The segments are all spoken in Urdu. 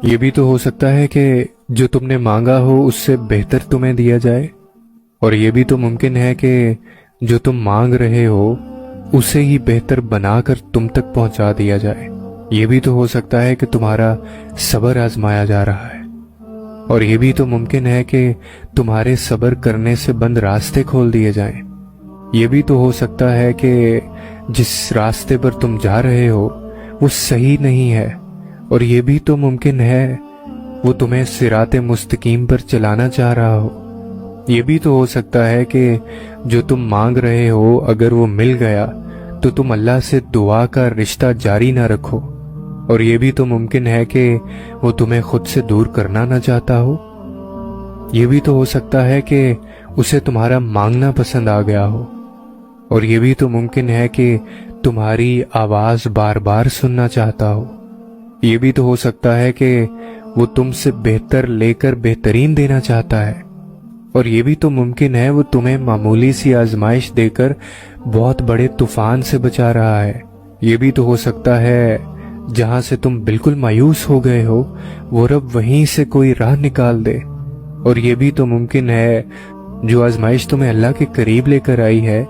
یہ بھی تو ہو سکتا ہے کہ جو تم نے مانگا ہو اس سے بہتر تمہیں دیا جائے، اور یہ بھی تو ممکن ہے کہ جو تم مانگ رہے ہو اسے ہی بہتر بنا کر تم تک پہنچا دیا جائے۔ یہ بھی تو ہو سکتا ہے کہ تمہارا صبر آزمایا جا رہا ہے، اور یہ بھی تو ممکن ہے کہ تمہارے صبر کرنے سے بند راستے کھول دیے جائیں۔ یہ بھی تو ہو سکتا ہے کہ جس راستے پر تم جا رہے ہو وہ صحیح نہیں ہے، اور یہ بھی تو ممکن ہے وہ تمہیں صراط مستقیم پر چلانا چاہ رہا ہو۔ یہ بھی تو ہو سکتا ہے کہ جو تم مانگ رہے ہو اگر وہ مل گیا تو تم اللہ سے دعا کا رشتہ جاری نہ رکھو، اور یہ بھی تو ممکن ہے کہ وہ تمہیں خود سے دور کرنا نہ چاہتا ہو۔ یہ بھی تو ہو سکتا ہے کہ اسے تمہارا مانگنا پسند آ گیا ہو، اور یہ بھی تو ممکن ہے کہ تمہاری آواز بار بار سننا چاہتا ہو۔ یہ بھی تو ہو سکتا ہے کہ وہ تم سے بہتر لے کر بہترین دینا چاہتا ہے، اور یہ بھی تو ممکن ہے وہ تمہیں معمولی سی آزمائش دے کر بہت بڑے طوفان سے بچا رہا ہے۔ یہ بھی تو ہو سکتا ہے جہاں سے تم بالکل مایوس ہو گئے ہو وہ رب وہیں سے کوئی راہ نکال دے، اور یہ بھی تو ممکن ہے جو آزمائش تمہیں اللہ کے قریب لے کر آئی ہے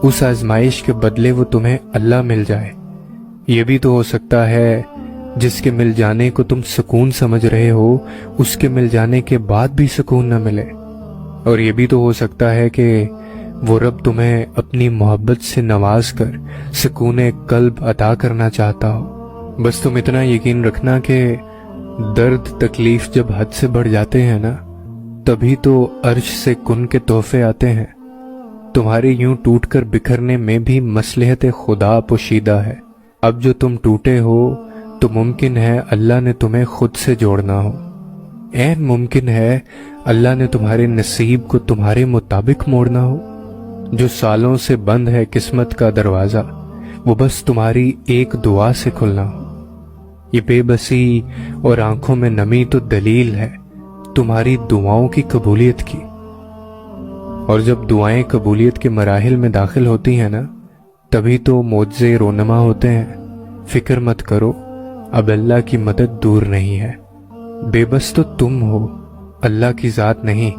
اس آزمائش کے بدلے وہ تمہیں اللہ مل جائے۔ یہ بھی تو ہو سکتا ہے جس کے مل جانے کو تم سکون سمجھ رہے ہو اس کے مل جانے کے بعد بھی سکون نہ ملے، اور یہ بھی تو ہو سکتا ہے کہ وہ رب تمہیں اپنی محبت سے نواز کر سکون قلب عطا کرنا چاہتا ہو۔ بس تم اتنا یقین رکھنا کہ درد تکلیف جب حد سے بڑھ جاتے ہیں نا تبھی تو عرش سے کن کے تحفے آتے ہیں۔ تمہارے یوں ٹوٹ کر بکھرنے میں بھی مصلحت خدا پوشیدہ ہے۔ اب جو تم ٹوٹے ہو تو ممکن ہے اللہ نے تمہیں خود سے جوڑنا ہو، عین ممکن ہے اللہ نے تمہارے نصیب کو تمہارے مطابق موڑنا ہو۔ جو سالوں سے بند ہے قسمت کا دروازہ وہ بس تمہاری ایک دعا سے کھلنا ہو۔ یہ بے بسی اور آنکھوں میں نمی تو دلیل ہے تمہاری دعاؤں کی قبولیت کی، اور جب دعائیں قبولیت کے مراحل میں داخل ہوتی ہیں نا تبھی تو معجزے رونما ہوتے ہیں۔ فکر مت کرو، اب اللہ کی مدد دور نہیں ہے۔ بے بس تو تم ہو، اللہ کی ذات نہیں۔